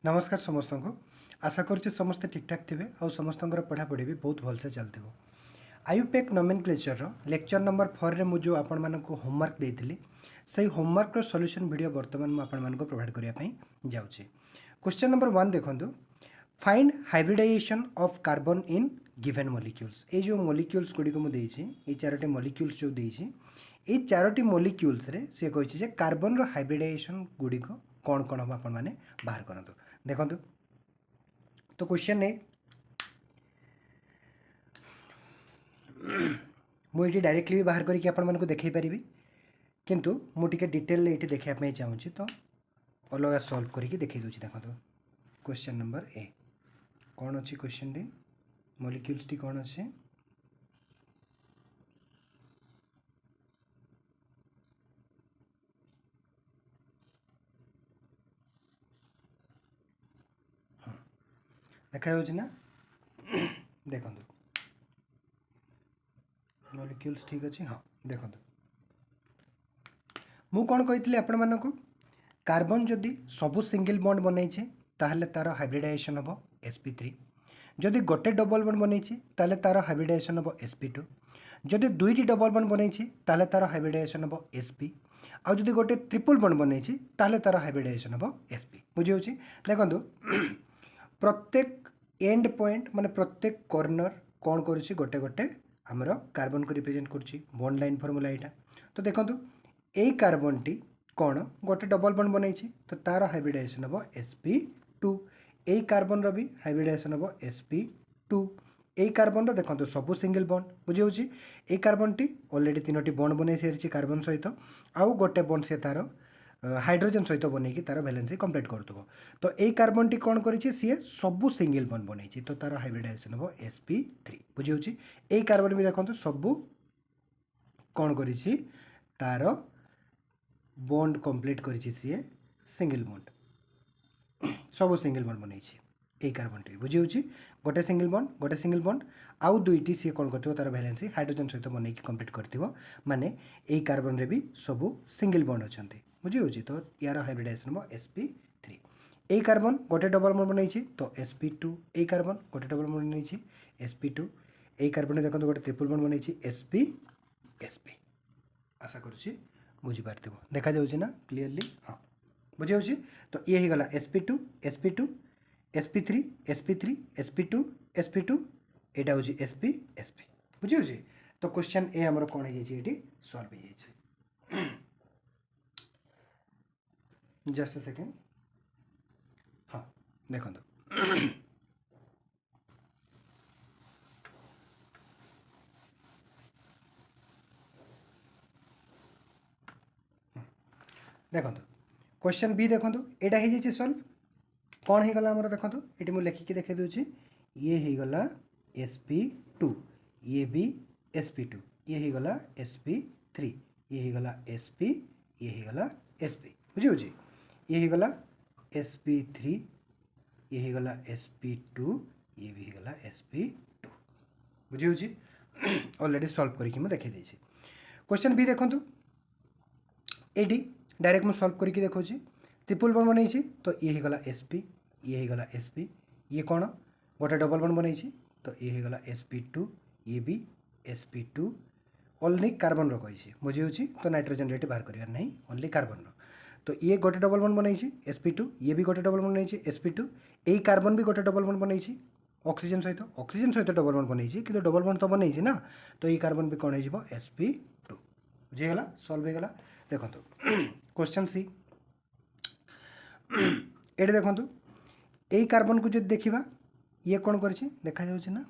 नमस्कार समस्त को आशा करुच्ची समस्ते ठीक ठाक थे और समस्त पढ़ापढ़ी भी बहुत भलसे चलती। आयुपेक नोमेनक्लेचर लेक्चर नंबर 4 रे मुझे आपण मानक होमवर्क देती से होमवर्क सॉल्यूशन वीडियो बर्तमान मुझे प्रोवाइड करने जाऊँगी। क्वेश्चन नंबर 1 देखो, find hybridization of carbon in given molecules. ये जो मॉलिक्यूल्स गुड़िक मुझे चारोटी मॉलिक्यूल्स जो देती ये चारोटी मॉलिक्यूल्स रे से कही कार्बन हाइब्रिडाइजेशन गुड़िक कौन कौन हम आपण मैंने बाहर करूँ। देखो तो क्वेश्चन है मुझे डायरेक्टली भी बाहर करके आपण मानक देखई पारि किंतु मुझे डिटेल ये देखापी चाहूँगी तो अलग सल्व करके देखई दूसरी। देखो क्वेश्चन नंबर ए कौन अच्छी क्वेश्चन टी मॉलिक्यूल्स टी कौन अच्छे देखा ना देखो मॉलिक्यूल्स ठीक अच्छे। हाँ देखो मु कौन कही आपण मानक कार्बन जदि सबू सिंगल बॉन्ड बनई ताहले तार हाइब्रिडाइजेशन हम sp3, जदि गोटे डबल बॉन्ड बनई ताहले तार हाइब्रिडाइजेशन हम sp2, जदि दुईटी डबल बॉन्ड बनई ताहले तार हाइब्रिडाइजेशन हम sp, आ जदि गोटे ट्रिपल बॉन्ड बनई ताहले तार हाइब्रिडाइजेशन हम sp। बुझी देखो प्रत्येक एंड पॉइंट माने प्रत्येक कॉर्नर कौन करुच्ची गोटे गोटे आमर कार्बन को रिप्रेजेंट करुच्ची बॉन्ड लाइन फॉर्मूला यहाँ। तो देखो यही कार्बन टी कौन गोटे डबल बॉन्ड बनई तो तार हाइब्रिडाइजेशन हम sp2, यही कार्बन रो भी हाइब्रिडाइजेशन हम sp2, यही कार्बन रो देखो सबू सिंगल बॉन्ड बुझे यही कार्बन टी ऑलरेडी तीनोटी बॉन्ड बनई सारी कार्बन सहित आउ गोटे बॉन्ड से तार हाइड्रोजन सहित बनई तार वैलेंसी कंप्लीट करथबो। तो यही कार्बन टी कौन करी सी सबू सिंगल बॉन्ड बनई तो तार हाइब्रिडाइजेशन हम sp3 बुझे यही कार्बन भी देखो सबू कौन करी तार बॉन्ड कंप्लीट करी सी सिंगल बॉन्ड सबू सिंगल बॉन्ड बनई यही कार्बन टी बुझे गोटे सिंगल बॉन्ड आउ दुईटी सी कौन कर तार वैलेंसी हाइड्रोजन सहित बनई कंप्लीट कर माने यही कार्बन रे भी सबू सिंगल बॉन्ड अच्छा बुझे तो यार हाइब्रिडाइजेशन हम sp3। यही कार्बन गोटे डबल बॉन्ड बनई तो sp2, यही कार्बन गोटे डबल बॉन्ड बनई sp2, यही कार्बन देखो गोटे ट्रिपल बॉन्ड बनई sp। आशा करुच्ची बुझीपार देखा जाऊँगी ना क्लीयरली। हाँ बुझे तो ये ही गला sp2 sp2 sp3 sp3 sp2 sp2 यहाँ हूँ sp sp बुझे। तो क्वेश्चन ए आमर कौन है सॉल्व हो जस्ट सेकेंड। हाँ देखो देखो क्वेश्चन बी देखो यहाँ हो सॉल्व कौन हो गला आमर देखो ये मुझे लिखिकी देखे दूसरी ये हो गला sp2, ये भी sp2, ये हो गला sp3, ये हो गला sp, ये हो गला sp बुझे ये हो गला sp3, ये हो गला sp2, ये भी हो गला sp2 बुझे ऑलरेडी सॉल्व करके मुझे देखे देछि। क्वेश्चन बी देखो ये डायरेक्ट मुझे सॉल्व करके देखो ट्रिपल बॉन्ड बनई तो ये हो गला sp, ये हो गला sp, ये कौन गोटे डबल बॉन्ड बनई तो ये हो गला sp2, ये भी sp2, ओनली कार्बन रो कही बुझे तो नाइट्रोजन रेट बाहर करार नहीं ओनली कार्बन रो। तो ये गोटे डबल बॉन्ड बनई sp2, ये भी गोटे डबल बॉन्ड बनई sp2, यही कार्बन भी गोटे डबल बॉन्ड बनई ऑक्सीजन सहित डबल बॉन्ड बनई कि डबल बॉन्ड तो बनई ना तो ये कार्बन भी कौन हो sp2 बुझीगला सॉल्व होगा। देखो क्वेश्चन सी ये देखो यही कार्बन को जो देखा ये कौन कर देखा जाऊँ ना।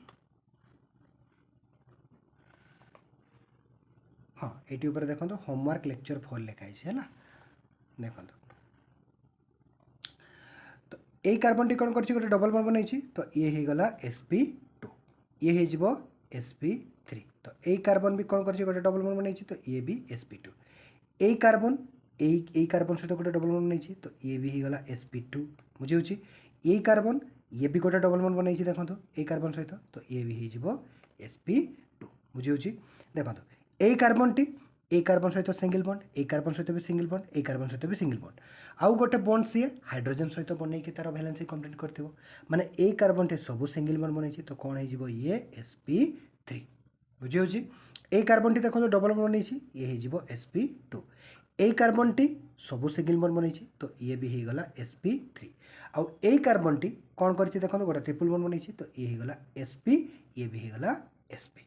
हाँ ये देखो होमवर्क लेक्चर 4 लिखाई है देखो तो यही कार्बन टी कौन कर गोटे डबल बॉन्ड बनई तो ये हो गला sp2, ये हो sp3, तो यही कार्बन भी कौन कर गोटे डबल बॉन्ड बनई तो ये भी sp2, यही कार्बन यही कार्बन सहित गोटे डबल बॉन्ड बनई तो ये भी हो गला sp2 बुझे यही कार्बन ये भी गोटे डबल बॉन्ड बनई देखो यही कार्बन सहित तो ये भी हो sp2 बुझे देखो यही कार्बन टी यही कार्बन सहित सिंगल बॉन्ड, यही कार्बन सहित भी सिंगल बॉन्ड, यही कार्बन सहित भी सिंगल बॉन्ड आउ गोटे बॉन्ड सी हाइड्रोजन सहित बनैकी तार वैलेंसी कंप्लीट करथिबो माने ए कार्बन टी सब सिंगल बॉन्ड बनैछि तो कोन हे जिवो ये sp3 बुझी होछि ए कार्बन टी देखो डबल बॉन्ड बनैछि ये हे जिवो sp2 ए कार्बन टी सब सिंगल बॉन्ड बनैछि तो ये भी हे गला sp3 आउ ए कार्बन टी कोन करछि देखो गोटे ट्रिपल बॉन्ड बनैछि तो ये हे गला sp ये भी हे गला sp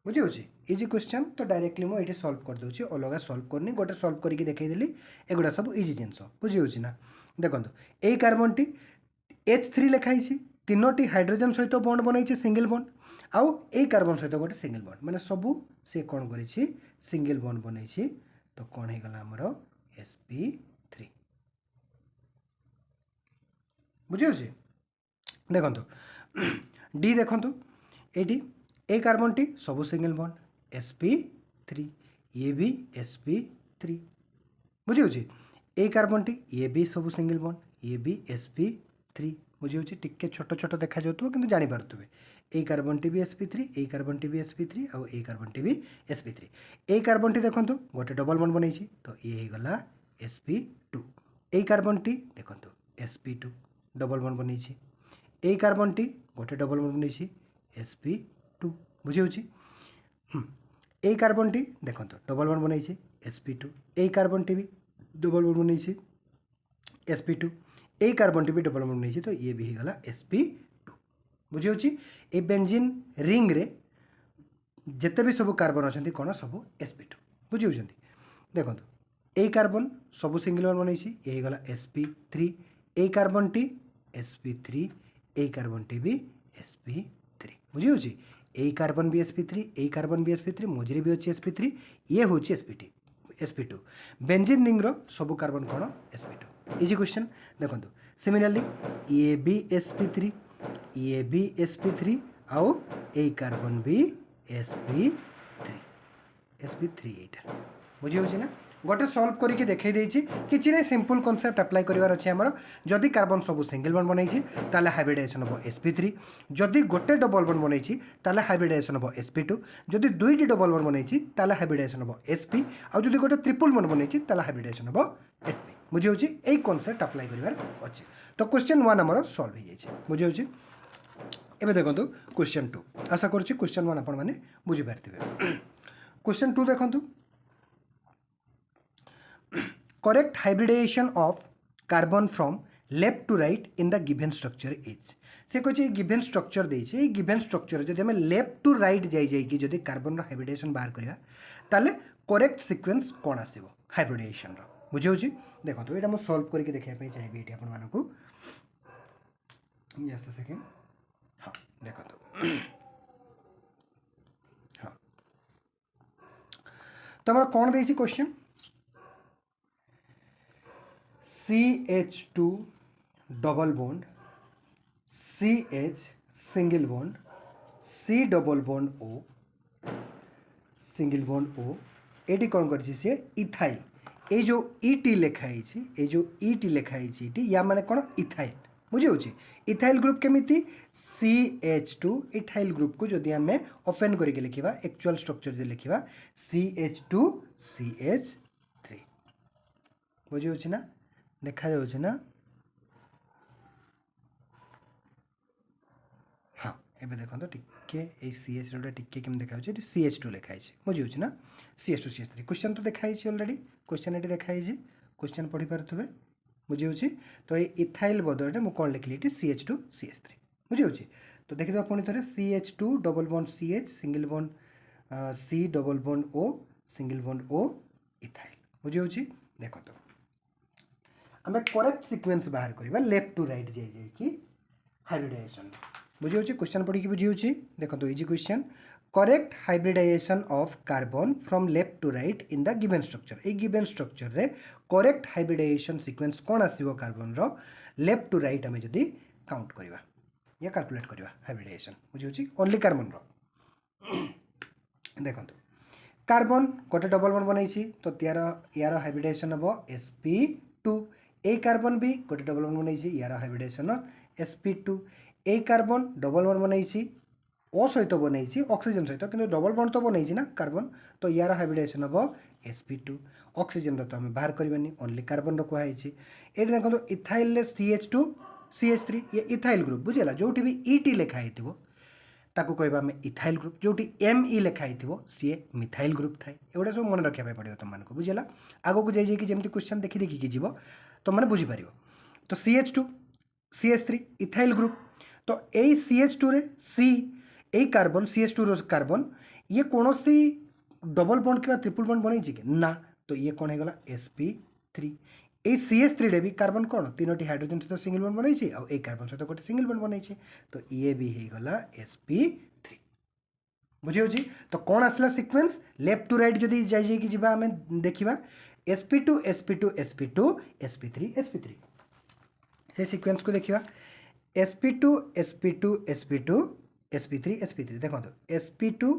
बुझी होछि इजी क्वेश्चन तो डायरेक्टली मो एठी सॉल्व कर दोछि अलगा सॉल्व करनी गोटे सॉल्व करके देखाई देली एगुडा सब इजी जिंस बुझी होछि ना देखंतु ए कार्बन टी H3 लिखाई छी तीनोटी हाइड्रोजन सहित बॉन्ड बनैछि सिंगल बॉन्ड आउ ए कार्बन सहित गोटे सिंगल बॉन्ड माने सबु से कोन करिछि सिंगल बॉन्ड बनैछि तो कोन हे गला हमरो sp3 बुझी होछि देखंतु डी देखंतु एटी ए कार्बन टी सब सिंगल बॉन्ड sp3 ये भी sp3 बुझी होछि ए कार्बन टी ये भी सब सिंगल बॉन्ड ये भी sp3 बुझी होछि टिके छोट छोट देखा जाउतबो किंतु जानि पारतबे ए कार्बन टी भी sp3 ए कार्बन टी भी sp3 और ए कार्बन टी भी sp3 ए कार्बन टी देखंतु गोटे डबल बॉन्ड बनैछि तो ये हे गला sp2 ए कार्बन टी देखंतु sp2 डबल बॉन्ड बनैछि ए कार्बन टी गोटे डबल बॉन्ड बनैछि sp2 बुझी होछि ए कार्बन टी देखंतु डबल बॉन्ड बनैछि sp2 ए कार्बन टी भी डबल बॉन्ड बनैछि sp2 ए कार्बन टी भी डबल बॉन्ड बनैछि तो ये भी हे गला sp2 बुझी होछि ए बेंजीन रिंग रे जेते भी सब कार्बन अछंती कोन सब sp2 बुझी होछंती देखंतु ए कार्बन सब सिंगल बॉन्ड बनैछि ये हे गला sp3 ए कार्बन टी sp3 ए कार्बन टी भी sp3 बुझी होछि ए कार्बन भी sp3 ए कार्बन भी sp3 मझिरे भी अछि sp3 ये होछि sp2 बेंजीन रिंग रो सब कार्बन कोन sp2 इजी क्वेश्चन देखंतु सिमिलरली ये भी sp3 ये भी sp3 आउ ए कार्बन भी sp3 एटा बुझी होछि ना गोटे सॉल्व करके देखाई देछि किछि नै सिंपल कांसेप्ट अप्लाई करिवार अछि हमर जदि कार्बन सब सिंगल बॉन्ड बनैछि ताले हाइब्रिडाइजेशन हो sp3 जदि गोटे डबल बॉन्ड बनैछि ताले हाइब्रिडाइजेशन हो sp2 जदि दुईटी डबल बॉन्ड बनैछि ताले हाइब्रिडाइजेशन हो sp आ जदि गोटे ट्रिपल बॉन्ड बनैछि ताले हाइब्रिडाइजेशन हो sp बुझी होछि एई कांसेप्ट अप्लाई करिवार अछि तो क्वेश्चन 1 हमर सॉल्व हो जाइछि बुझी होछि एबे देखंतु क्वेश्चन 2 आशा करछि क्वेश्चन 1 आपण माने बुझि पारथिबे क्वेश्चन 2 देखंतु correct hybridization of carbon from left to right in the given structure is से कहे गिवन स्ट्रक्चर देछे गिवन स्ट्रक्चर जदि हमें लेफ्ट टू राइट जाई जाई कि जदि कार्बन रो हाइब्रिडाइजेशन बाहर करिया ताले करेक्ट सीक्वेंस कोन आसीबो हाइब्रिडाइजेशन रो बुझे होछि देखो तो एटा हम सॉल्व करके देखै पई चाहिबे एटी अपन मानको जस्ट अ सेकंड हां देखो तो हां तो हमरा कोन देछि question CH2 double bond CH single bond C double bond O single bond O एटी कौन करछि से इथाइल ए जो ET लिखाई छी ए जो ET लिखाई छी इटी या माने कोन इथाइल बुझे होछि इथाइल ग्रुप केमिति CH2 इथाइल ग्रुप को जदि हमें ओपन करके लिखिबा एक्चुअल स्ट्रक्चर जे लिखिबा CH2 CH3 बुझे होछि ना देखा जाउछि ना हाँ एबे देखंतो टिके ए CH रो टिके केम देखा होछि एटी CH2 लिखाइ छै बुझि होछि ना CH2 CH3 क्वेश्चन तो देखाइ छै ऑलरेडी क्वेश्चन एटी देखाइ छै क्वेश्चन पढि पारथुबे बुझि होछि तो ए इथाइल बदलटे मु कोन लिखली एटी CH2 CH3 बुझि होछि तो देखि दो पुनी थरे CH2 double bond CH single bond C double bond O single bond O ethyl बुझि होछि देखो तो हमें करेक्ट सीक्वेंस बाहर करबा लेफ्ट टू राइट जाई जाई कि हाइब्रिडाइजेशन बुझी होछि क्वेश्चन पढ़ी कि बुझी होछि देखो तो easy question correct hybridization of carbon from left to right in the given structure ए गिवन स्ट्रक्चर रे करेक्ट हाइब्रिडाइजेशन सीक्वेंस कोन आसीबो कार्बन रो लेफ्ट टू राइट हमें जदी काउंट करबा या कैलकुलेट करबा हाइब्रिडाइजेशन बुझी होछि ओनली कार्बन रो देखो तो कार्बन गोटे डबल बॉन्ड बनाई छी तो यार हाइब्रिडाइजेशन हबो sp2 ए कार्बन भी गोटे डबल बॉन्ड बनाई छी यार हाइब्रिडाइजेशन sp2 ए कार्बन डबल बॉन्ड बनाई छी O सहित बनाई छी ऑक्सीजन सहित किंतु डबल बॉन्ड तो बनाई छी ना कार्बन तो यार हाइब्रिडाइजेशन हबो sp2 ऑक्सीजन तो आम बाहर करवानी ओनली कार्बन रही ये देखो इथाइल CH2 CH3 ये इथाइल ग्रुप बुझेगा जो भी ET लिखाई ताकू कहबा आम इथाइल ग्रुप जो ME लिखाई सी मिथाइल ग्रुप थाए एगुड़ा सब मन रखा पड़ो तुम मानक बुझेगा आगक जाइए जमी क्वेश्चन देखी देखिकी जीव तुम मैंने बुझीपार तो CH2 CH3 इथाइल ग्रुप तो यही CH2 रे C यही कार्बन CH2 रो कार्बन ये कौन सी डबल बॉन्ड कि ट्रिपल बॉन्ड बन कि ना तो ये कौन होगा sp3 ये CH3 रे भी कार्बन कौन तीनोटी हाइड्रोजन सहित सिंगल बॉन्ड बनाई और एक कार्बन सहित गोटे सिंगल बॉन्ड बनाई तो ये भी होगा sp3 बुझे तो कौन आसला सिक्वेन्स लेफ्ट टू राइट जदि जाइए आम देखा sp2 sp2 sp2 sp3 sp3 से सिक्वेन्स को देखा sp2 sp2 sp2 sp3 sp3 देखो sp2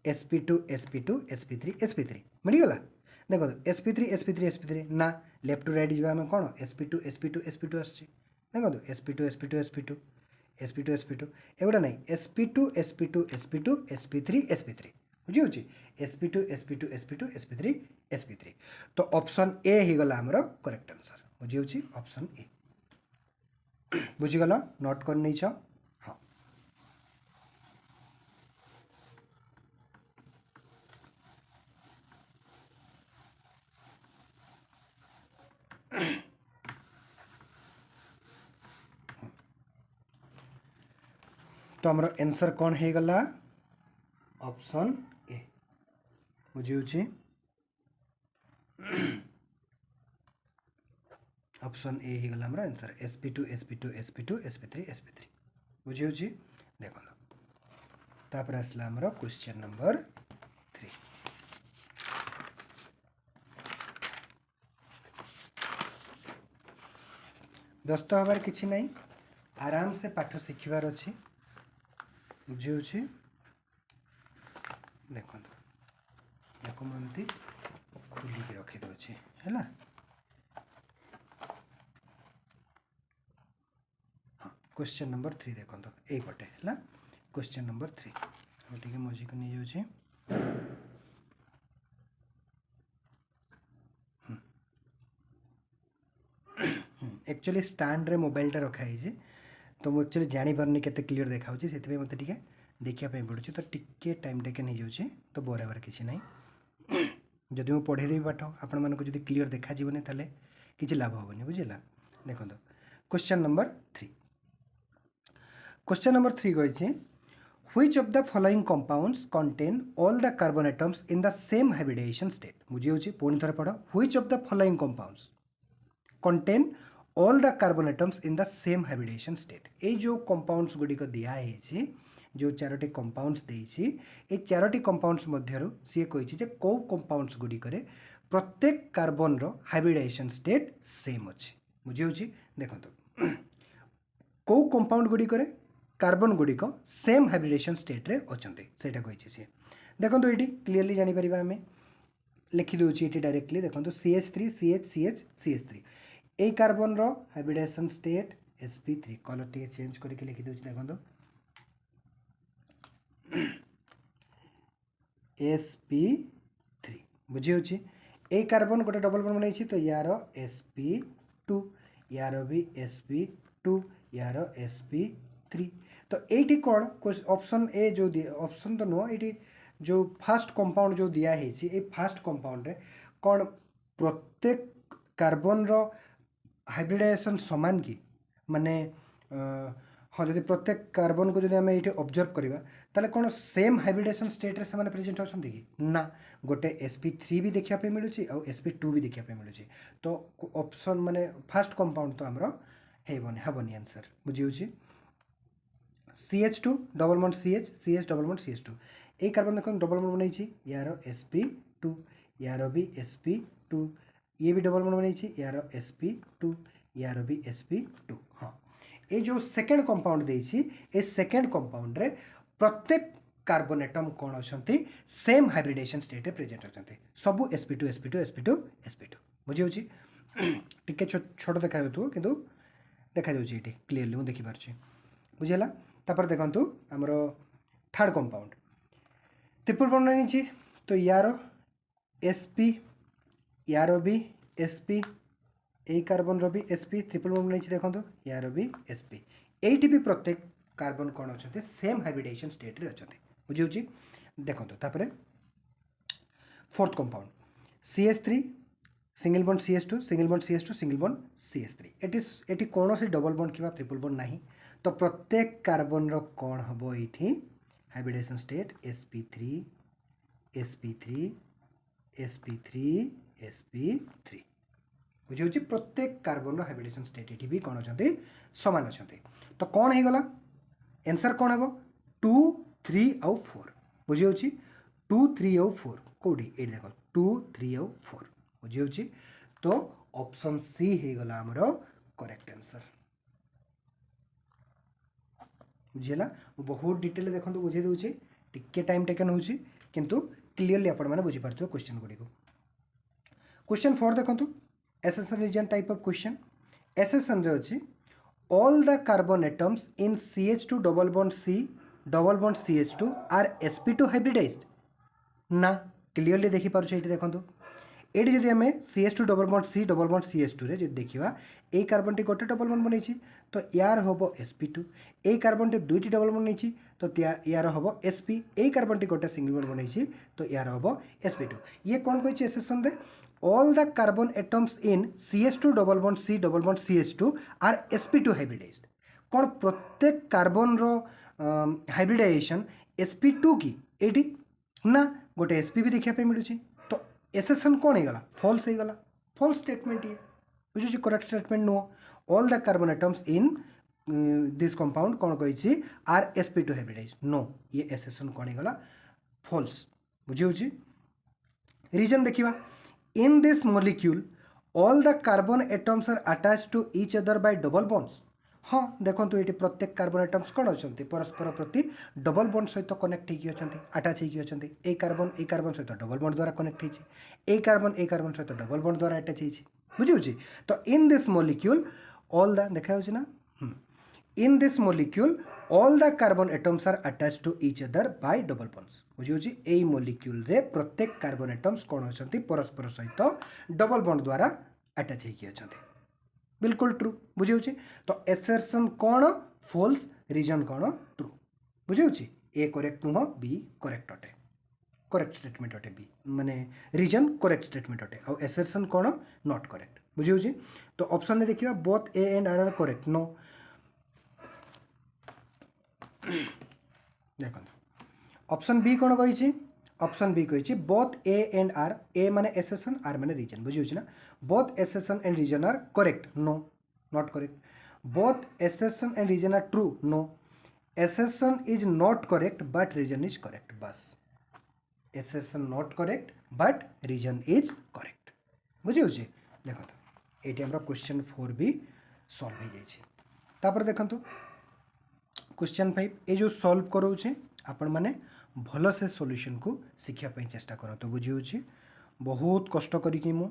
sp2 sp2 sp3 sp3 मिलगला देखो sp3 sp3 sp3 ना लेफ्ट टू राइट जावा आम कौन sp2 sp2 sp2 आसछि देखो sp2 sp2 sp2 sp2 sp2 एगुड़ा ना sp2 sp2 sp2 sp3 sp3 बुझी sp2 sp2 sp2 sp3 sp3 तो option ए ही गला हमरो करेक्ट आंसर बुझी ऑप्शन ए बुझीगल नोट कर नहीं हाँ तो हमरो आंसर कौन है गला ऑप्शन ए बुझी ऑप्शन ए ही गला हमरो answer sp2 sp2 sp2 sp3 sp3 बुझी देखो तापर आसला हमरो क्वेश्चन नंबर 3 व्यस्त हबार किसी नहीं आराम से पाठ शिखबार अच्छी बुझे देखो देखो मुझे खोलिक रखीदे है हाँ क्वेश्चन नंबर 3 देखो यही पटे है क्वेश्चन नंबर 3 टे मझी को नहीं जाऊँ एक्चुअली स्टैंड रे मोबाइलटा रखाई तो मुझे एक्चुअली जापारे के क्लीयर देखा से मत देखापी पड़ू तो टिके टाइम टेकन हो जाऊँ तो बराबर किसी ना जदि मुझे पढ़ेदेवी पाठ आपण मानक जब क्लीयर देखा ताले किसी लाभ हेनी बुझेगा देखो क्वेश्चन नंबर 3 क्वेश्चन नंबर 3 कही which of the following compounds contain all the carbon atoms in the same hybridization state बुझे पुणी थोड़ा पढ़ which of the following compounds contain all the carbon atoms in the same hybridization state ये जो compounds गुड़िक दिखाई जो चारोटी कंपाउंड्स देइछि ए चारोटी कंपाउंड्स मध्यरु सी कही जे कौ कंपाउंड्स गुड़िक प्रत्येक कार्बन रो हाइब्रिडाइजेशन स्टेट सेम अच्छे बुझे देखो कौ कंपाउंड गुड़िक कार्बन गुड़िक सेम हाइब्रिडाइजेशन स्टेट रे अछंते सेटा कही सी देखो ये क्लीयरली जानीपर आम लिखिदे ये डायरेक्टली देखो CH3 CH CH CH3 ए कार्बन रो हाइब्रिडाइजेशन स्टेट sp3 कलर टे चेंज करके लिखिदे देखो sp3 बुझे ए कार्बन गोटे डबल बॉन्ड बनाई तो यार sp2 यार भी sp2 यार sp3 तो ये कौन ऑप्शन ए जो ऑप्शन तो नुह ये जो फास्ट कंपाउंड जो दिखाई फास्ट कंपाउंड रे कौन प्रत्येक कार्बन रो हाइब्रिडाइजेशन समान कि माने हाँ जब प्रत्येक कार्बन को जब आम ये ऑब्जर्व करवा ताले कौन सेम हाइब्रिडाइजेशन स्टेट रे से प्रेजेंट अच्छा कि ना गोटे sp3 भी देखापी मिलूँ और sp2 भी देखापी मिलूँ तो ऑप्शन माने फास्ट कंपाउंड तो आमर हेबनी आंसर बुझे CH2 double bond CH CH double bond CH2 ये कार्बन देखो डबल बॉन्ड बनाई यार sp2 यार भी sp2 ये भी डबल बॉन्ड बनाई यार sp2 यार भी sp2 हाँ ये जो सेकेंड कंपाउंड देइछि ए सेकेंड कंपाउंड रे प्रत्येक कार्बन एटम कौन अच्छा सेम हाइब्रिडाइजेशन स्टेट प्रेजेंट अच्छा सबू sp2 sp2 sp2 sp2 बुझे टिके छोट देखा कि देखा ये क्लीयरली मुझे देखिपार बुझेगा तापर देखु आमर थर्ड कंपाउंड ट्रिपल बॉन्ड नहीं तो यार sp यार भी sp ए कार्बन रो भी sp ट्रिपल बॉन्ड नहीं देखो यार भी sp एटी भी प्रत्येक कार्बन कौन अच्छा सेम हाइब्रिडाइजेशन स्टेट रे अच्छा बुझे देखो तापर fourth compound CH3 single bond CH2 single bond CH2 single bond CH3 eighty कौन से डबल बॉन्ड कि ट्रिपल बॉन्ड नहीं तो प्रत्येक कार्बन रो कौन हम ये hybridisation state sp3 sp3 sp3 sp3 बुझे प्रत्येक कार्बन हाइब्रिडेशन स्टेट ये भी कौन अच्छा सामान अच्छा तो कौन हो गला आंसर कौन हम 2 3 आउ 4 बुझे 2 3 आउ 4 कौटी ये देख 2 3 आउ 4 बुझे तो ऑप्शन सी हो गला हमर करेक्ट आंसर बुझेला बहुत डिटेल देखो बुझे दूसरी टिके टाइम टेकन हो किंतु क्लीयरली आपण मैंने बुझी पार्थिव क्वेश्चन गुड़ी को क्वेश्चन 4 देखो एसेसन रीजन टाइप ऑफ क्वेश्चन एसेसन रे अछि all the carbon atoms in CH2 double bond CH2 are sp2 hybridized ना क्लीयरली देखि पारुछे एठी देखंतु एठी जदि हमें CH2 double bond CH2 रे जदि देखिबा ए कार्बन टी गोटे डबल बॉन्ड बनैछि तो यार होबो sp2 ए कार्बन टी दुईटी डबल बॉन्ड बनैछि तो यार होबो sp ए कार्बन टी गोटे सिंगल बॉन्ड बनैछि तो यार होबो sp2 ये कोन कहछि एसेसन रे all the carbon atoms in CH2 double bond CH2 are sp2 hybridized कौन प्रत्येक कार्बन रो हाइब्रिडाइजेशन sp2 की एटी ना गोटे sp भी देखा पे मिलुची तो एसेसन कौन हो गला फॉल्स हो गला फॉल्स स्टेटमेंट ये बुझुची correct statement no all the carbon atoms in this compound कौन कहिछि are sp2 hybridized नो ये एसेसन कौन हो गला फॉल्स बुझुची रीजन देखिबा in this molecule all the carbon atoms are attached to each other by double bonds हाँ देखो ये प्रत्येक कार्बन एटम्स कौन अच्छा परस्पर प्रति डबल बॉन्ड सहित कनेक्ट होती आटाच होती ए कार्बन सहित डबल बॉन्ड द्वारा कनेक्ट होती ए कार्बन सहित डबल बॉन्ड द्वारा आटाच होती बुझे तो in this molecule all the देखा ना in this molecule all the carbon atoms are attached to each other by double bonds बुझे ए मोलिक्यूल रे प्रत्येक कार्बन एटम्स कौन अच्छा परस्पर सहित डबल बॉन्ड द्वारा आटाच होती बिल्कुल ट्रू बुझे तो एसर्शन कौन फॉल्स रीजन कौन ट्रू बुझे ए करेक्ट नुह बी करेक्ट अटे करेक्ट स्टेटमेंट अटे बी माने रीजन करेक्ट स्टेटमेंट अटे और एसर्शन कौन नॉट करेक्ट बुझे तो ऑप्शन में देखिए both A and R are correct no देखो ऑप्शन बी कौन कही ऑप्शन बी कही both A and R A माने एसेसन आर माने रीजन बुझे ना both assertion and reason are correct no not correct both assertion and reason are true no assertion is not correct but reason is correct बस assertion not correct but reason is correct बुझे देखो ये हमारा question 4 भी solve हो जाए देखो question 5 ये जो सॉल्व करोचे आपण माने भल से सॉल्यूशन को शिखापी चेष्टा करते बुझे बहुत कष्ट करी मु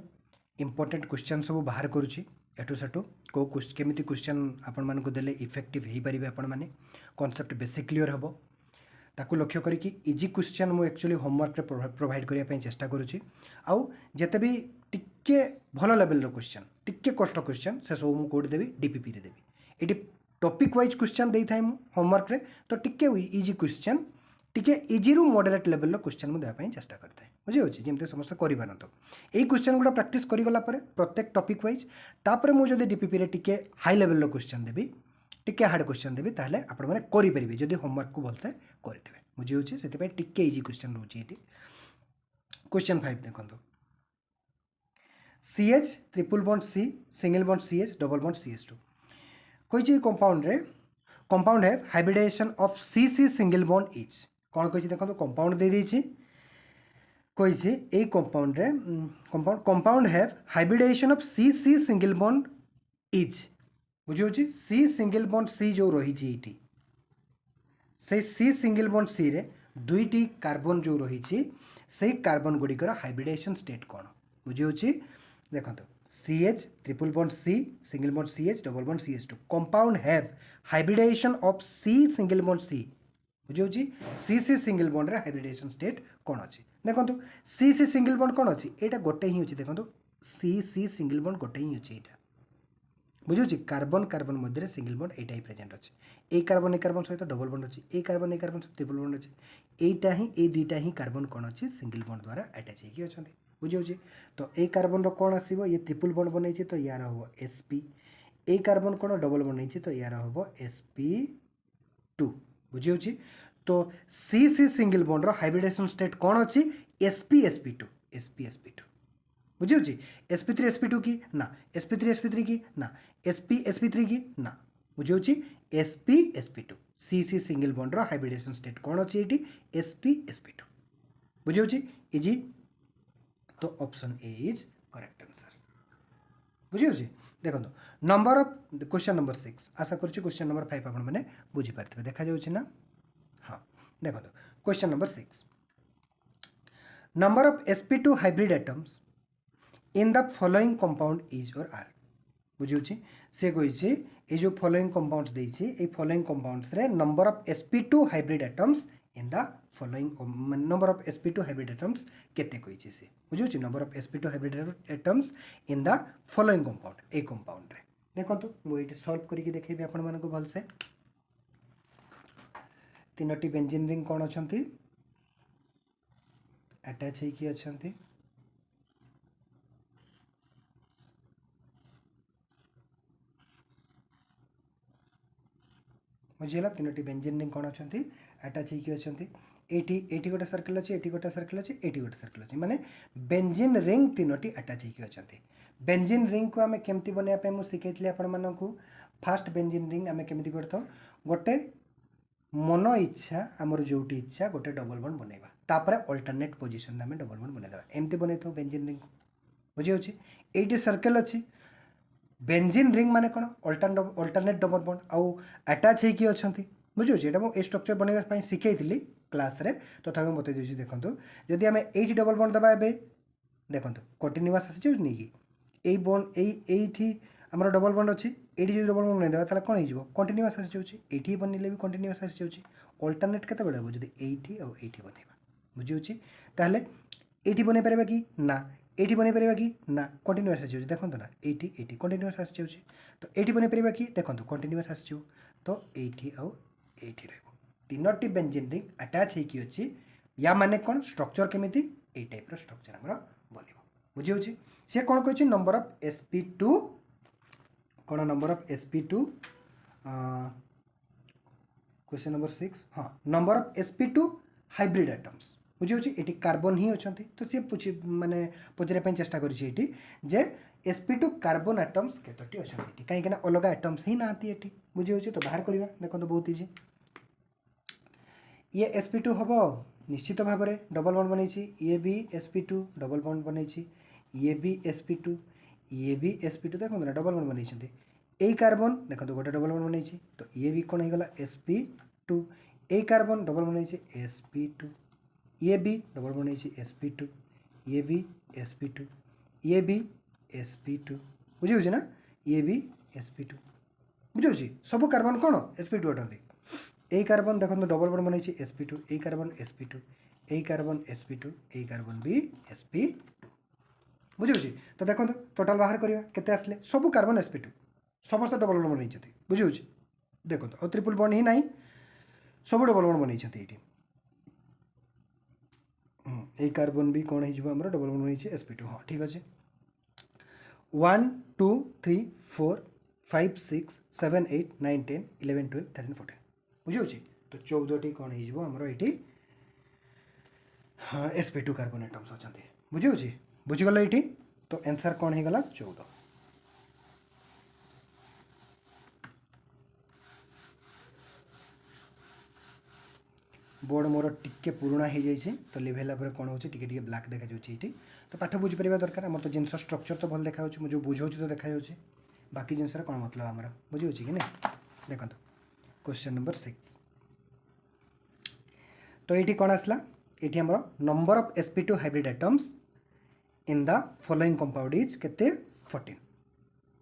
इम्पोर्टेंट क्वेश्चन सब बाहर करुच्ची एटू सेटू कौ केमी क्वेश्चन आपण मानक देले इफेक्टिव हो पारे आपण मैंने कॉन्सेप्ट बेसिक क्लीयर हम ताकू लक्ष्य करी इजी क्वेश्चन मु एक्चुअली होमवर्क प्रोवाइड करने चेष्टा करुच्ची आउ जिते भी टिके भल लेवल क्वेश्चन टिके कष्ट क्वेश्चन से सब मुझे कौट देवी डीपीपी रे देवी ये टॉपिक वाइज क्वेश्चन दे था होमवर्क रे तो टिके इजी क्वेश्चन टिके इजी रु मॉडरेट लेवल क्वेश्चन मुझे देवाई चेष्टा करता है बुझे जमी समस्त कर यही क्वेश्चन गुड़ा प्रैक्टिस करगला प्रत्येक टॉपिक वाइज तापर मुझे डीपीपी रे टिके हाई लेवल क्वेश्चन देवी टिके हार्ड क्वेश्चन देवी ताहले आपण माने करि परिबे जदि होमवर्क को भलसे करिथिबे बुझे से टिके इजी क्वेश्चन रोचे ये क्वेश्चन 5 देखो CH triple bond C single bond CH double bond CH2 कही कंपाउंड रे कंपाउंड है hybridisation of CC single bond each कौन कही देखो कंपाउंड दे देछि कही ए कंपाउंड रे कंपाउंड है hybridisation of CC single bond each बुझे C सिंगल बॉन्ड C जो रही से C सिंगल बॉन्ड C रे दुईटी कार्बन जो रही से कार्बन गुड़िकर हाइब्रिडाइजेशन स्टेट कौन बुझे देखो CH triple bond C single bond CH double bond CH2 compound have hybridisation of C single bond C बुझे CC सिंगल बॉन्ड रे हाइब्रिडाइजेशन स्टेट कौन अच्छी देखो सी सी सिंगल बॉन्ड कौन अच्छी यहाँ गोटे ही अच्छी देखो सी सी सिंगल बॉन्ड गोटे ही अच्छी यहाँ बुझे कार्बन कार्बन मध्य सिंगल बॉन्ड यहाँ ही प्रेजेंट अच्छे ए कार्बन सहित डबल बॉन्ड अच्छी ए कार्बन सहित ट्रिपल बॉन्ड अच्छी एटा ही ए दुईटा ही कार्बन कौन अच्छी सिंगल बॉन्ड द्वारा अटैच होगी अच्छा बुझे तो ए कार्बन कौन आसो ये ट्रिपल बॉन्ड बनई तो यार हम sp ए कार्बन कौन डबल बनई तो यार हम sp2 बुझे तो C C single bond hybridization state कौन अच्छी sp sp2 बुझे sp3 sp2 की ना sp3 sp3 की ना sp sp3 की ना बुझे sp sp2 C C single bond hybridization state कौन अच्छी ये sp sp2 बुझे इजी तो option A is correct answer बुझे देखो नंबर ऑफ क्वेश्चन नंबर 6 आशा करुच्ची क्वेश्चन नंबर 5 आपण मैंने बुझी पार्थिबे देखा जाउछि ना हाँ देखो question number 6 number of sp2 hybrid atoms in the following compound is और आर बुझे से कही ये जो फॉलोइंग कंपाउंड्स देछि ए फॉलोइंग कंपाउंड्स रे number of sp2 hybrid atoms in the following number of sp2 hybrid atoms केते कही से बुझे number of sp2 hybrid atoms in the following compound A compound रे देखंतु मु एटी सॉल्व करिक देखेबी आपण मानको भल से तीनोटी बेंजीन रिंग कौन अछंती अटैच है कि अछंती बुझेगा तीनोटी बेंजीन रिंग कौन अछंती अटैच है कि अछंती एटी गोटे सर्कल अच्छे एटी गोटे सर्कल अच्छे एटी गोटे सर्कल अच्छे माने बेंजीन रिंग तीनोटी अटैच है अछंती बेंजीन रिंग को आमे केमती बनेया पे मु सिखैतली आपण मानकू फास्ट बेंजीन रिंग आमे केमती करथो गोटे मन इच्छा आमर जोटी इच्छा गोटे डबल बॉन्ड बनैबा तापर अल्टरनेट पोजीशन आमे डबल बॉन्ड बनैबा एमती बनैथो बेंजीन रिंग बुझी होची एटी सर्कल अच्छी बेंजीन रिंग माने कौन अल्टरनेट डबल बॉन्ड आउ अटैच होगी अच्छा बुझे ये मुझे स्ट्रक्चर बनवाई शिखई क्लास रे तथा तो बता दूसरी देखो जदि आम ये डबल बॉन्ड दबा ए देखो कंटिन्यूअस आसी नहीं कि यही बॉन्ड यही आम डबल बॉन्ड अच्छी ये जो डबल बॉन्ड बनवा ताला कौन हो कंटिन्यूअस आसी जाऊँगी ये बनइले भी कंटिन्यूअस आसी जाऊँगी अल्टरनेट केते बड़े जब ये आउ ये बनवा बुझे ताहले ये बनई पारे कि ना ये बनई पारे कि ना कंटिन्यूअस आसी जाऊँगी देखो ना ये कंटिन्यूअस आसी जाऊँगी तो ये बनई पारे कि देखो कंटिन्यूअस आसी तो ये आउ ये तीनोटी बेंजीन रिंग अटैच होगी अच्छी या माने कौन स्ट्रक्चर केमिति ए टाइप स्ट्रक्चर आमर बन बुझे सी कौन कही नंबर ऑफ sp2 कौन number of sp2 question number 6 हाँ number of sp2 hybrid atoms बुझे ये कार्बन ही अच्छा तो सी पूछी माने पचारे चेष्टा करी जे sp2 कार्बन एटम्स केतोटी अच्छा कहीं अलग एटम्स ही ना बुझे तो बाहर करवा देखो तो बहुत इजी ये sp2 हम निश्चित भाव में डबल बॉन्ड बनई ये भी sp2 डबल बॉन्ड बनई ये भी sp2 ये भी sp2 देखो ना डबल बॉन्ड बनई ए कार्बन देखो तो गोटे डबल बॉन्ड बनई तो ये भी कौन होगा sp2 ए कार्बन डबल बनई sp2 ये भी डबल बनई sp2 ये भी sp2 ये भी sp2 बुझे ना ये भी sp2 बुझे सब कार्बन कौन sp2 अटंती ए कार्बन देखो डबल बॉन्ड बनई sp2 ए कार्बन sp2 ए कार्बन sp2 ए कार्बन भी sp2 बुझे तो देखो टोटाल बाहर करवा केते आसले सब कार्बन sp2 समस्त डबल बॉन्ड बनई बुझे देखो तो ट्रिपल बॉन्ड ही ना सब डबल बॉन्ड बनई ये ए कार्बन भी कौन हो डबल बॉन्ड बनई sp2 हाँ ठीक अच्छे 1 2 3 4 5 6 7 8 9 10 11 12 13 14 बुझे तो 14टी कौन होमर ये हाँ sp2 कार्बन एटम्स अच्छा बुझे बुझीगल ये तो आंसर कौन होगा 14 बोर्ड मोर टिके पुराणा हो जाए तो लेवल कौन हो ब्लैक देखा ये तो पाठ बुझीपर दरकार आम तो जिनस स्ट्रक्चर तो भल देखा मुझे बुझाऊँ तो देखा बाकी जिनस कौन मतलब आमर बुझे कि नहीं देखो क्वेश्चन नंबर 6 तो ये कौन आसला ये आम number of sp2 hybrid atoms in the following compound is केते 14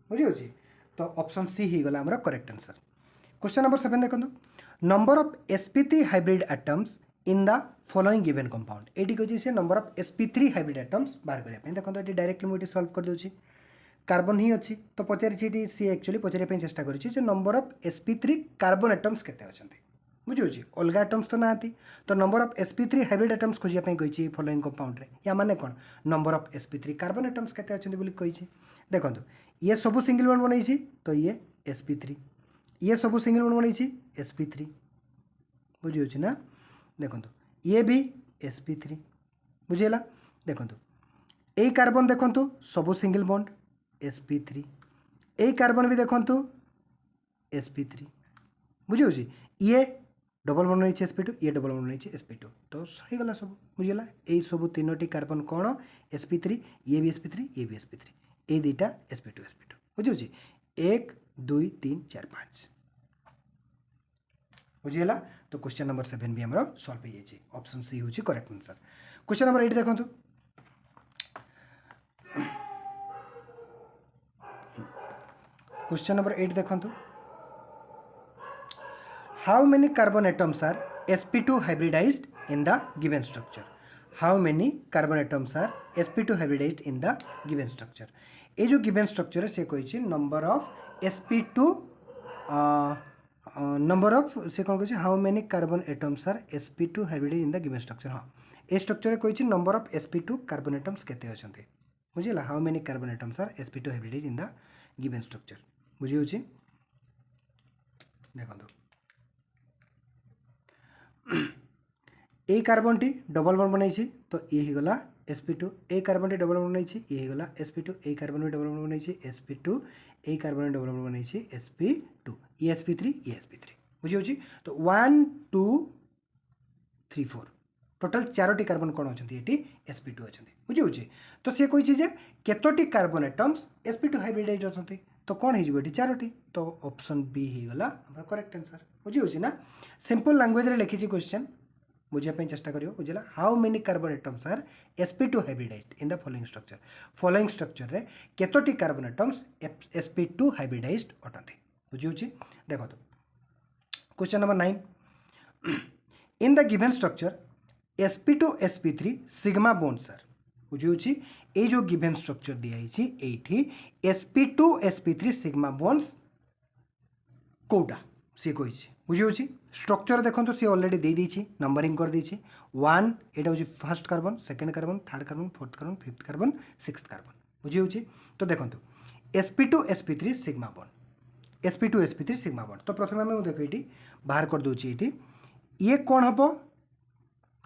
बुझे तो ऑप्शन सी ही गला करेक्ट आंसर क्वेश्चन नंबर 7 देखो number of sp3 hybrid atoms in the following given compound eighty कहूँ से number of sp3 hybrid atoms बाहर करने देखो ये डायरेक्टली मुझे सॉल्व कर दूसरी कार्बन ही अच्छी तो पचारि सी एक्चुअली पचारे चेष्टा कर number of sp3 carbon atoms केते अच्छे बुझे अलग एटम्स तो ना तो number of sp3 hybrid atoms खोजापी कही फॉलोइंग कंपाउंड रे या माने कौन number of sp3 carbon atoms केते अच्छे बोली कही देखो ये सब सिंगल बॉन्ड बनई तो ये sp3 ये सब सिंगल बॉन्ड बनई sp3 बुझे ना देखो ये भी sp3 बुझेगा देखो ए कार्बन देखो सब सिंगल बॉन्ड sp3 ए कार्बन भी देखो sp3 बुझे ये डबल बॉन्ड नहीं sp2 ये डबल बॉन्ड नहीं sp2 तो सही गला सब बुझेगा यही सब तीनोटी कार्बन कौन sp3 ये भी sp3 ये भी sp3 ये दुईटा sp2 बुझे 1 2 3 4 5 बुझीगला तो क्वेश्चन नंबर 7 भी हमरो सॉल्व हो जाए ऑप्शन सी होची करेक्ट आंसर क्वेश्चन नंबर 8 देखंतु क्वेश्चन नंबर 8 देखंतु how many carbon atoms are sp2 hybridized in the given structure how many carbon atoms are sp2 hybridized in the given structure ये जो given structure है से कही number of sp2 number of से कौन कही how many carbon atoms are sp2 hybridised in the given structure हाँ ए स्ट्रक्चर कही number of sp2 carbon atoms केते अछंते बुझिला how many carbon atoms are sp2 hybridised in the given structure बुझी होची देखो ए कार्बन टी डबल बॉन्ड बनाई तो ये ही गला sp2 ए कार्बन टी डबल बॉन्ड बनाई ये ही गला sp2 ए कार्बन भी डबल बॉन्ड बनाई sp2 ए कार्बन डबल बॉन्ड बनाई sp2 ये sp3 ये sp3 बुझी होची तो 1 2 3 4 टोटल 4टी कार्बन कौन अच्छा ये sp2 अच्छा बुझी होची तो सी कही जे केतोटी कार्बन एटम्स sp2 हाइब्रिडाइज्ड अच्छा तो कौन हो 4टी तो ऑप्शन बी ही गला हमर करेक्ट आंसर बुझी होची ना सिंपल लैंग्वेज रे लिखी क्वेश्चन बुझापी चेष्टा करियो बुझला how many carbon atoms are sp2 hybridised in the following structure रे केतोटी कार्बन एटम्स sp2 हाइब्रिडाइज्ड अटंती बुझी होची देखो तो question number 9 in the given structure sp2 sp3 sigma bonds are बुझी होची ए जो गिवन स्ट्रक्चर दिया है एठी sp2 sp3 sigma bonds Kota सी कही बुझी होची स्ट्रक्चर देखो तो सी ऑलरेडी दे दी नंबरिंग कर दी 1 एटा होची first carbon second carbon third carbon fourth carbon fifth carbon sixth carbon बुझी होची तो देखो sp2 sp3 sigma bond sp2 sp3 sigma bond तो प्रथम आम देखो ये बाहर कर दूची ये कौन हम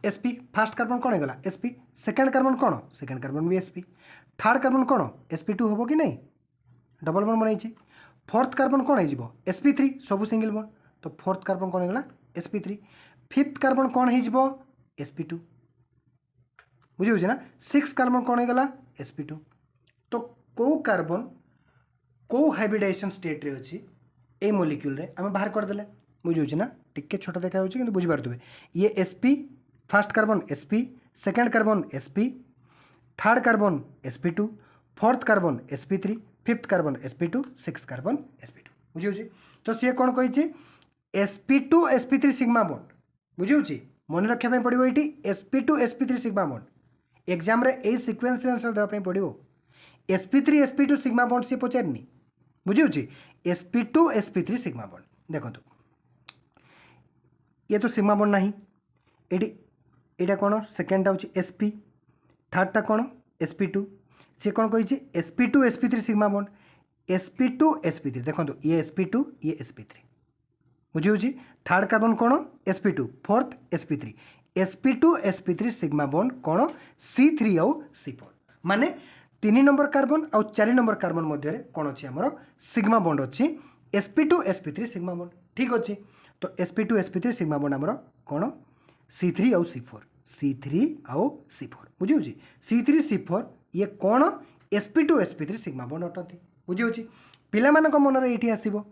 sp फर्स्ट कार्बन कौन होगा sp सेकंड कार्बन कौन सेकंड कार्बन भी sp थर्ड कार्बन कौन sp2 हम कि नहीं डबल बॉन्ड बनाई फोर्थ कार्बन कौन हो sp3 सब सिंगल बॉन्ड तो फोर्थ कार्बन कौन होगा sp3 फिफ्थ कार्बन कौन हो sp2 बुझे ना सिक्स कार्बन कौन होगा sp2 तो कौ कार्बन कौ हाइब्रिडाइजेशन स्टेट रे अच्छी ए मॉलिक्यूल रे आम बाहर करदे बुझे ना टिके छोटा देखा हो कि बुझीपारे ये sp first carbon sp second carbon sp third carbon sp2 fourth carbon sp3 fifth carbon sp2 six carbon sp2 बुझे तो सी कौन कही sp2 sp3 सिग्मा बॉन्ड बुझे मन रखा पड़ो ये sp2 sp3 sigma bond exam रे ए सीक्वेंस आंसर देवाई पड़ो sp3 sp2 sigma bond C पचारनी बुझे sp2 sp3 सिग्मा बॉन्ड देखो ये तो सिग्मा बॉन्ड नहीं एटा कौन सेकेंडटा हूँ sp थर्डटा कौन sp2 सी कौन कही sp2 sp3 sigma bond sp2 sp3 देखो ये sp2 ये sp3 बुझे थर्ड कार्बन कौन sp2 fourth sp3 sp2 sp3 sigma bond कौन c3 आउ c4 माने 3 नंबर कार्बन आउ 4 नंबर कार्बन मध्य कौन अच्छी आमर सिग्मा बॉन्ड अच्छी sp2 sp3 सिग्मा बॉन्ड ठीक अच्छे तो sp2 sp3 सिग्मा बॉन्ड आमर कौन c3 आउ c4 c4 बुझे c3 c4 ये कौन sp2 sp3 सिग्मा बॉन्ड अटंती बुझे पिला मन ये आसो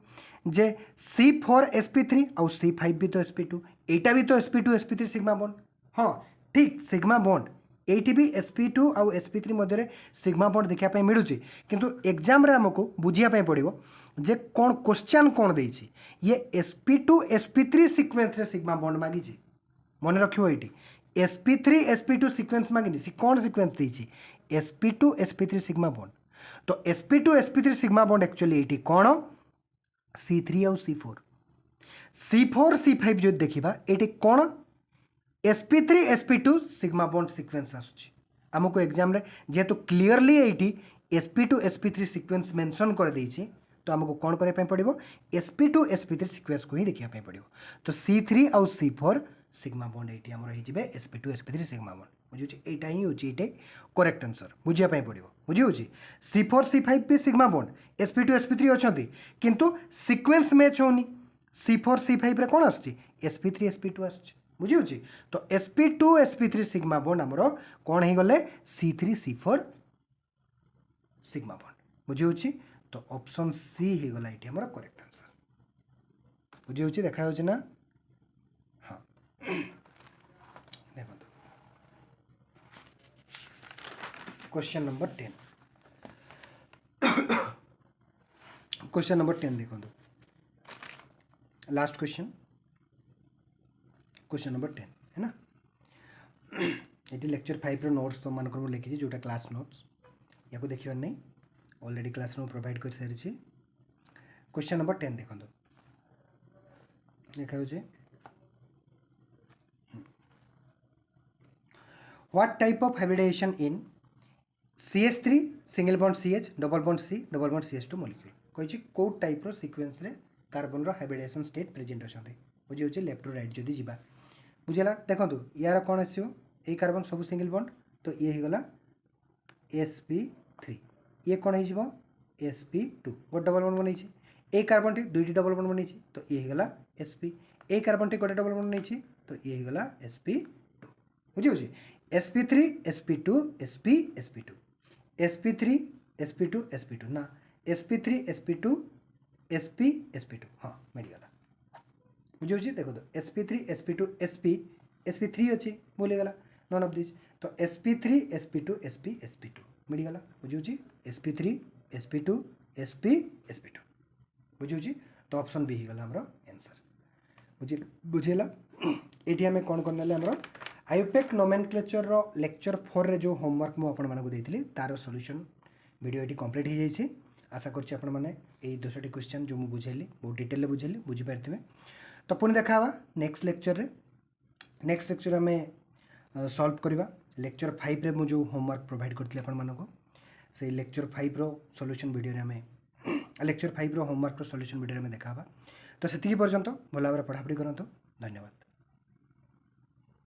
जे c4 sp3 आउ c5 भी तो sp2 एटा भी तो sp2 sp3 सिग्मा बॉन्ड हाँ ठीक सिग्मा बॉन्ड ये भी sp2 आउ sp3 मध्य सिग्मा बॉन्ड देखापी मिलूँ किंतु एग्जाम रे आमको बुझापी पड़ो जे कौन क्वेश्चन कौन देछि ये sp2 sp3 सिक्वेन्स रे सिग्मा बॉन्ड मागी मन रखियो ये sp3 sp2 सीक्वेंस मांगी सी कौन सीक्वेंस देछि sp2 sp3 सिग्मा बॉन्ड तो sp2 sp3 sigma bond actually ये कौन c3 और c4 c4 c5 जो देखिबा ये कौन sp3 sp2 sigma bond sequence आसुची आमको एग्जाम रे जेहेतु क्लीयरली ये sp2 sp3 सीक्वेंस मेंशन कर देछि तो आमको कौन करने पड़ो sp2 sp3 सीक्वेंस को ही देखा पड़ो तो c3 और c4 सिग्मा बॉन्ड ये आम रही sp2 sp3 सिग्मा बॉन्ड बुझे यहाँ ही हूँ ये करेक्ट आंसर बुझापी पड़ो बुझे c4 c5 भी सिग्मा बॉन्ड sp2 sp3 अच्छा किंतु सीक्वेंस मैच होनी c4 c5 रे कौन आसछि sp3 sp2 आसछि बुझे तो sp2 sp3 सिग्मा बॉन्ड आमर कौन हो गले c3 c4 सिग्मा बॉन्ड बुझे तो ऑप्शन सी हो गला ये आमर करेक्ट आंसर बुझे देखा ना हाँ देखो क्वेश्चन नंबर 10 क्वेश्चन नंबर 10 देखो लास्ट क्वेश्चन क्वेश्चन नंबर 10 है ना ये लेक्चर 5 रो नोट्स तो मन को लिखी जोटा क्लास नोट्स या को देखिबार नहीं ऑलरेडी क्लास में प्रोवाइड कर सारी क्वेश्चन नंबर 10 देखो देखा what type of hybridisation in CH3 single bond CH double bond C double bond CH2 molecule कही कौ टाइप रो सीक्वेंस रे कार्बन रो हाइब्रिडाइजेशन स्टेट प्रेजेंट अच्छा बुझे लेफ्ट टू राइट जदि जीवा बुझेगा देखो यार कौन आसो ये कार्बन सब सिंगल बॉन्ड तो ये होगला sp3 ये कौन हो sp2 गोटे डबल बॉन्ड बनई ए कार्बन टी दुईटी डबल बॉन्ड बनई तो ये होगला sp ए कार्बन टी गोटे डबल बॉन्ड नहीं तो ये होगला sp2 बुझे sp3 sp2 sp sp2 sp3 sp2 sp2 ना sp3 sp2 sp sp2 हाँ मिलगला बुझे देखो तो sp3 sp2 sp sp3 अच्छी बोलीगला नॉन ऑफ दिस तो sp3 sp2 sp sp2 मिलगला बुझे sp3 sp2 sp sp2 बुझे तो ऑप्शन बी होगा हमारा आंसर बुझेला ये आम कौन करना आमर आईयूपीएसी नोमेनक्लेचर लेक्चर 4 रे जो होमवर्क मुझे आपको देती तार सॉल्यूशन वीडियो ये कंप्लीट हो जाए आशा करछि आपण माने ए 10टी क्वेश्चन जो मुझे बुझेली बहुत डिटेल बुझेली बुझीपारे तो पुणी देखा नेक्स्ट लेक्चर रे नेक्स्ट लेक्चर आम सॉल्व करवा लेक्चर 5 रे मुझे जो होमवर्क प्रोवाइड करती आपण मानको से लेक्चर 5 रो सॉल्यूशन वीडियो रे लेक्चर 5 रो होमवर्क रो सॉल्यूशन वीडियो में देखा तो से पर्यंत भल भाव पढ़ापढ़ी करंतु धन्यवाद।